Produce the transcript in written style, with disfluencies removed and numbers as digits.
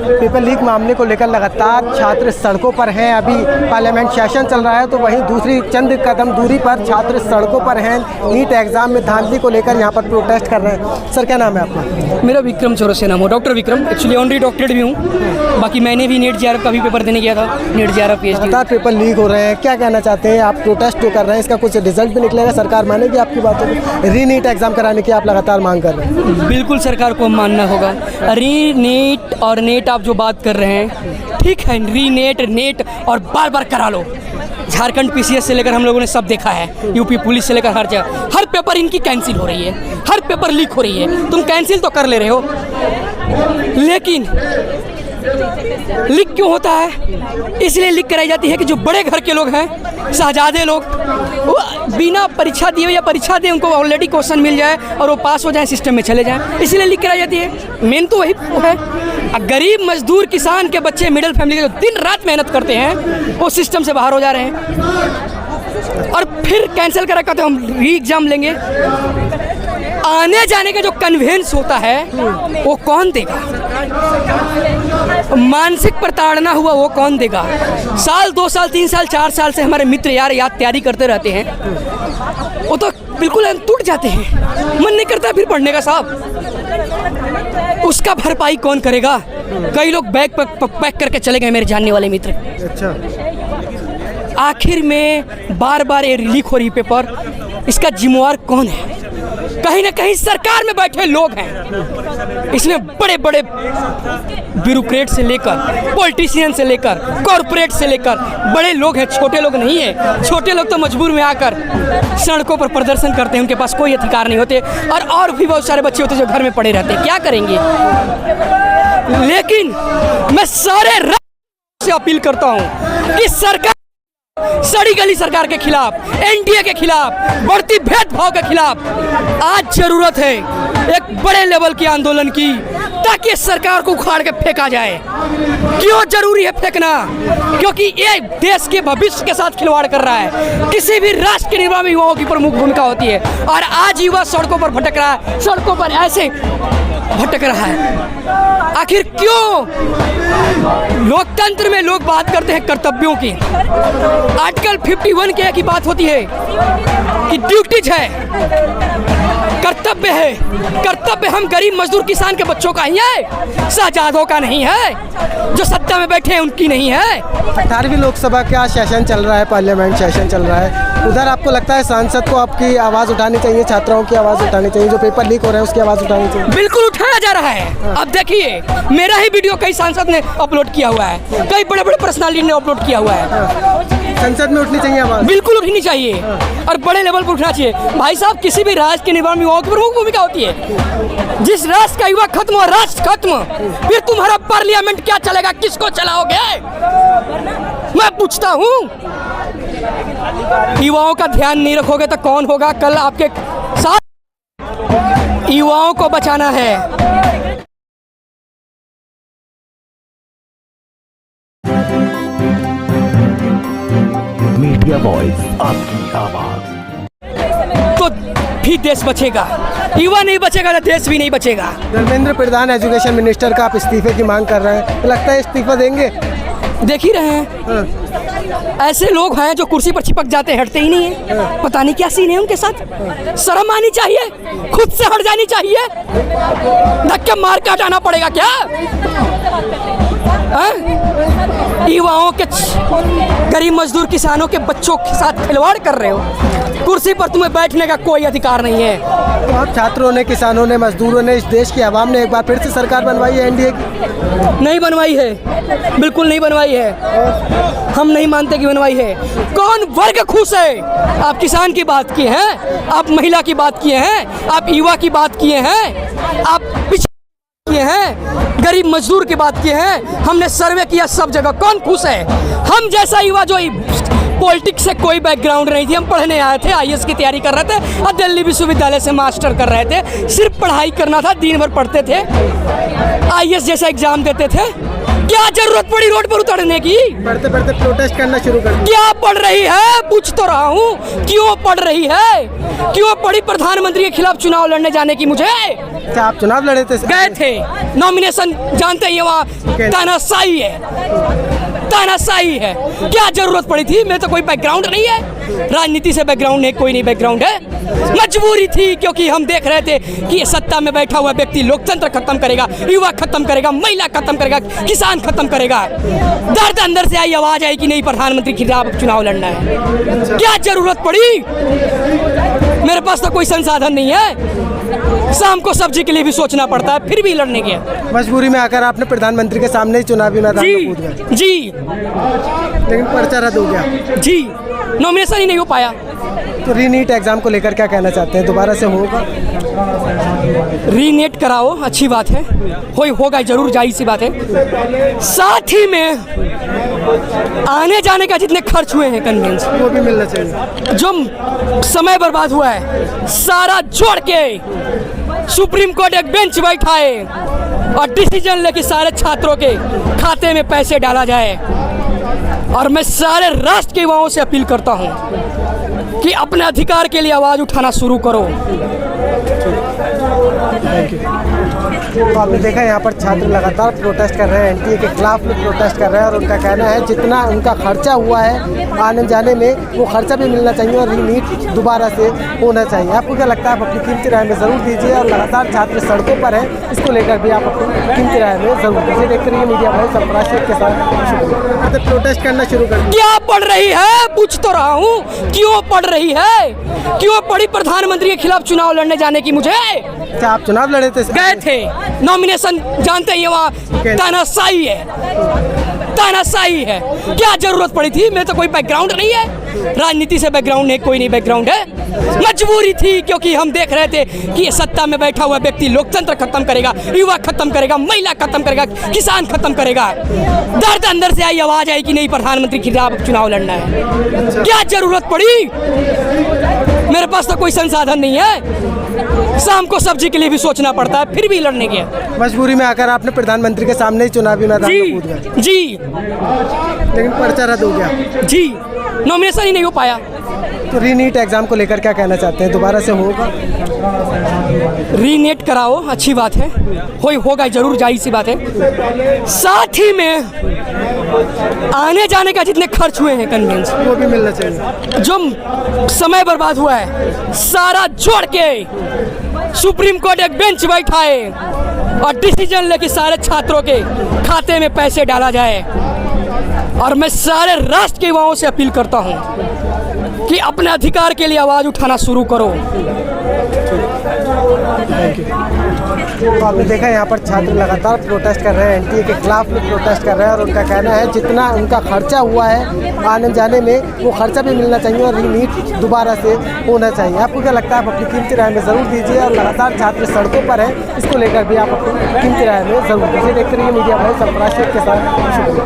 Paper leak मामले को लेकर लगातार छात्र सड़कों पर हैं। अभी पार्लियामेंट सेशन चल रहा है तो वहीं दूसरी चंद कदम दूरी पर छात्र सड़कों पर हैं। नीट एग्जाम में धांधली को लेकर यहाँ पर प्रोटेस्ट कर रहे हैं। सर क्या नाम है आपका? मेरा विक्रम चौरसिया नाम हो, doctor Vikram. Actually honorary doctorate भी हूँ। बाकी मैंने भी नीट जेआरएफ का भी पेपर देने गया था। NEET JRF PhD. लगातार पेपर लीक हो रहे हैं, क्या कहना चाहते हैं आप? प्रोटेस्ट जो कर रहे हैं इसका कुछ रिजल्ट भी निकलेगा? सरकार मानेगी आपकी बातों को? री नीट एग्जाम कराने की आप लगातार मांग कर रहे हैं। बिल्कुल सरकार को मानना होगा। री नीट और नेट आप जो बात कर रहे हैं, ठीक है, री नेट और बार बार करा लो। झारखंड पीसीएस से लेकर हम लोगों ने सब देखा है, यूपी पुलिस से लेकर हर जगह हर पेपर इनकी कैंसिल हो रही है, हर पेपर लीक हो रही है। तुम कैंसिल तो कर ले रहे हो, लेकिन लीक क्यों होता है? इसलिए लीक कराई जाती है कि जो बड़े घर के लोग हैं, शहजादे लोग, वो बिना परीक्षा दिए या परीक्षा दे उनको ऑलरेडी क्वेश्चन मिल जाए और वो पास हो जाए, सिस्टम में चले जाएं, इसलिए लीक कराई जाती है। मेन तो वही है। गरीब मजदूर किसान के बच्चे, मिडिल फैमिली के जो दिन रात मेहनत करते हैं, वो सिस्टम से बाहर हो जा रहे हैं और फिर कैंसिल करा कहते हम री एग्जाम लेंगे। आने जाने का जो कन्वेंस होता है वो कौन देगा? मानसिक प्रताड़ना हुआ वो कौन देगा? साल 2 साल 3 साल 4 साल से हमारे मित्र यार याद तैयारी करते रहते हैं, वो तो बिल्कुल टूट जाते हैं, मन नहीं करता फिर पढ़ने का साहब। उसका भरपाई कौन करेगा? कई लोग बैग पैक करके चले गए, मेरे जानने वाले मित्र। अच्छा, आखिर में बार बार ये लीक हो रही पेपर, इसका जिम्मेवार कौन है? कहीं ना कहीं सरकार में बैठे लोग हैं। इसमें बड़े बड़े ब्यूरोक्रेट से लेकर पॉलिटिशियन से लेकर कॉरपोरेट से लेकर बड़े लोग हैं, छोटे लोग नहीं है। छोटे लोग तो मजबूर में आकर सड़कों पर प्रदर्शन करते हैं, उनके पास कोई अधिकार नहीं होते। और भी बहुत सारे बच्चे होते हैं जो घर में पड़े रहते हैं, क्या करेंगे? लेकिन मैं सारे राज्यों से अपील करता हूँ कि सरकार, सड़ी गली सरकार के खिलाफ, एनडीए के खिलाफ, बढ़ती भेदभाव के खिलाफ आज जरूरत है एक बड़े लेवल के आंदोलन की, ताकि सरकार को उखाड़ के फेंका जाए। क्यों जरूरी है फेंकना? क्योंकि ये देश के भविष्य के साथ खिलवाड़ कर रहा है। किसी भी राष्ट्र के निर्माण में युवाओं की प्रमुख भूमिका होती है और आज युवा सड़कों पर भटक रहा है, सड़कों पर ऐसे भटक रहा है। आखिर क्यों? लोकतंत्र में लोग बात करते हैं कर्तव्यों की। आर्टिकल 51 के की बात होती है कि ड्यूटीज है, कर्तव्य है। कर्तव्य हम गरीब मजदूर किसान के बच्चों का ही है, शहजादों का नहीं है, जो सत्ता में बैठे हैं उनकी नहीं है। 18वीं लोकसभा का सेशन चल रहा है, पार्लियामेंट सेशन चल रहा है। उधर आपको लगता है सांसद को आपकी आवाज़ उठानी चाहिए, छात्राओं की आवाज़ उठानी चाहिए, जो पेपर लीक हो रहे हैं उसकी आवाज़ उठानी चाहिए? बिल्कुल उठाया जा रहा है। अब देखिए, मेरा ही वीडियो कई सांसद ने अपलोड किया हुआ है, कई बड़े बड़े पर्सनालिटी ने अपलोड किया हुआ है। संसद में उठनी चाहिए आवाज़? बिल्कुल उठनी चाहिए और बड़े लेवल पर उठना चाहिए। भाई साहब, किसी भी राष्ट्र के निर्माण में युवाओं की प्रमुख भूमिका होती है। जिस राष्ट्र का युवा खत्म हो, राष्ट्र खत्म, फिर तुम्हारा पार्लियामेंट क्या चलेगा? किसको चलाओगे? मैं पूछता हूँ। युवाओं का ध्यान नहीं रखोगे तो कौन होगा कल आपके साथ? युवाओं को बचाना है। मीडिया वॉइस, आपकी आवाज। तो भी देश बचेगा। युवा नहीं बचेगा तो देश भी नहीं बचेगा। धर्मेंद्र प्रधान एजुकेशन मिनिस्टर का आप इस्तीफे की मांग कर रहे हैं, तो लगता है इस्तीफा देंगे? देख ही रहे हैं, ऐसे लोग हैं जो कुर्सी पर चिपक जाते हैं, हटते ही नहीं है। पता नहीं क्या सीन है उनके साथ। शर्म आनी चाहिए, खुद से हट जानी चाहिए। धक्के मार के हटाना पड़ेगा क्या? युवाओं के, गरीब मजदूर किसानों के बच्चों के साथ खिलवाड़ कर रहे हो। कुर्सी पर तुम्हें बैठने का कोई अधिकार नहीं है। बहुत छात्रों ने, किसानों ने, मजदूरों ने, इस देश की आवाम ने एक बार फिर से सरकार बनवाई है एनडीए की। नहीं बनवाई है, बिल्कुल नहीं बनवाई है। हम नहीं मानते कि बनवाई है। कौन वर्ग खुश है? आप किसान की बात किए हैं, आप महिला की बात किए हैं, आप युवा की बात किए हैं, आप पिछड़े किए हैं, गरीब मजदूर की बात किए हैं। हमने सर्वे किया सब जगह, कौन खुश है? हम जैसा युवा जो पॉलिटिक्स से कोई बैकग्राउंड नहीं थी, हम पढ़ने आए थे, आईएएस की तैयारी कर रहे थे और दिल्ली विश्वविद्यालय से मास्टर कर रहे थे। सिर्फ पढ़ाई करना था, दिन भर पढ़ते थे, आईएएस जैसा एग्जाम देते थे। क्या जरूरत पड़ी रोड पर उतरने की? पढ़ते पढ़ते प्रोटेस्ट करना शुरू कर दिया। क्या पढ़ रही है? पूछ तो रहा हूँ, क्यों पढ़ रही है? क्यों पढ़ी प्रधानमंत्री के खिलाफ चुनाव लड़ने जाने की? मुझे अच्छा, आप चुनाव लड़े थे? गए थे नॉमिनेशन, जानते ही हैं वहाँ तानाशाही है, तानाशाही है। क्या जरूरत पड़ी थी? मेरे तो कोई बैकग्राउंड नहीं है, राजनीति से बैकग्राउंड है, कोई नहीं बैकग्राउंड है। मजबूरी थी, क्योंकि हम देख रहे थे कि ये सत्ता में बैठा हुआ व्यक्ति लोकतंत्र खत्म करेगा, युवा खत्म करेगा, महिला खत्म करेगा, किसान खत्म करेगा। दर्द अंदर से आई, आवाज आई कि नहीं, प्रधानमंत्री के खिलाफ चुनाव लड़ना है। क्या जरूरत पड़ी? मेरे पास तो कोई संसाधन नहीं है, शाम को सब्जी के लिए भी सोचना पड़ता है, फिर भी लड़ने गया। मजबूरी में आकर आपने प्रधानमंत्री के सामने ही चुनावी मैदान में कूद गए। जी, लेकिन पर्चा रद्द हो गया। जी, नॉमिनेशन ही नहीं हो पाया। तो रीनीट एग्जाम को लेकर क्या कहना चाहते हैं? दोबारा से होगा? रीनेट कराओ, अच्छी बात है, होगा जरूर, जाहिर सी बात है। साथ ही में आने जाने का जितने खर्च हुए हैं कन्वेंस, वो भी मिलना चाहिए। जो समय बर्बाद हुआ है, सारा जोड़ के सुप्रीम कोर्ट एक बेंच बैठाए और डिसीजन लेके सारे छात्रों के खाते में पैसे डाला जाए। और मैं सारे राष्ट्र के युवाओं से अपील करता हूं कि अपने अधिकार के लिए आवाज उठाना शुरू करो। तो आपने देखा यहाँ पर छात्र लगातार प्रोटेस्ट कर रहे हैं, एनटीए के खिलाफ में प्रोटेस्ट कर रहे हैं और उनका कहना है जितना उनका खर्चा हुआ है आने जाने में, वो खर्चा भी मिलना चाहिए और रीनीट दोबारा से होना चाहिए। आपको क्या लगता है? आप अपनी कीमती राय में ज़रूर दीजिए। और लगातार छात्र सड़कों पर हैं, इसको लेकर भी आप अपनी कीमती राय में ज़रूर दीजिए। देखते रहिए मीडिया भाई सरफराज शेख के साथ। तो प्रोटेस्ट करना शुरू कर क्या पढ़ रही है? पूछ तो रहा हूँ, क्यों पढ़ रही है? क्यों पढ़ी प्रधानमंत्री के खिलाफ चुनाव लड़ने जाने की? मुझे क्या आप चुनाव लड़े थे? गए थे नॉमिनेशन, जानते ही हैं वहाँ तानाशाही है, तानाशाही है। क्या जरूरत पड़ी थी? मेरे तो कोई बैकग्राउंड नहीं है, राजनीति से बैकग्राउंड है, कोई नहीं बैकग्राउंड है। मजबूरी थी, क्योंकि हम देख रहे थे कि ये सत्ता में बैठा हुआ व्यक्ति लोकतंत्र खत्म करेगा, युवा खत्म करेगा, महिला खत्म करेगा, किसान खत्म करेगा। दर्द अंदर से आई, आवाज आई कि नहीं, प्रधानमंत्री के खिलाफ चुनाव लड़ना है। क्या जरूरत पड़ी? मेरे पास तो कोई संसाधन नहीं है, शाम को सब्जी के लिए भी सोचना पड़ता है, फिर भी लड़ने गया। मजबूरी में आकर आपने प्रधानमंत्री के सामने ही चुनावी मैदान में कूद गए। जी, लेकिन पर्चा रद्द हो गया। जी, नॉमिनेशन ही नहीं हो पाया। तो रीनीट एग्जाम को लेकर क्या कहना चाहते हैं? दोबारा से होगा? रीनेट कराओ, अच्छी बात है, होगा जरूर, जाहिर सी बात है। साथ ही में आने जाने का जितने खर्च हुए हैं कन्वेंस, वो भी मिलना चाहिए। जो समय बर्बाद हुआ है, सारा जोड़ के सुप्रीम कोर्ट एक बेंच बैठाए और डिसीजन लेके सारे छात्रों के खाते में पैसे डाला जाए। और मैं सारे राष्ट्र के युवाओं से अपील करता हूं कि अपने अधिकार के लिए आवाज उठाना शुरू करो। तो आपने देखा यहाँ पर छात्र लगातार प्रोटेस्ट कर रहे हैं, एनटीए के खिलाफ में प्रोटेस्ट कर रहे हैं और उनका कहना है जितना उनका खर्चा हुआ है आने जाने में, वो खर्चा भी मिलना चाहिए और रीनीट दोबारा से होना चाहिए। आपको क्या लगता है? आप अपनी कीमती राय में ज़रूर दीजिए। और लगातार छात्र सड़कों पर हैं, इसको लेकर भी आप अपनी कीमती राय में ज़रूर दीजिए। देखते रहिए मीडिया भाई सरफराज शेख के साथ।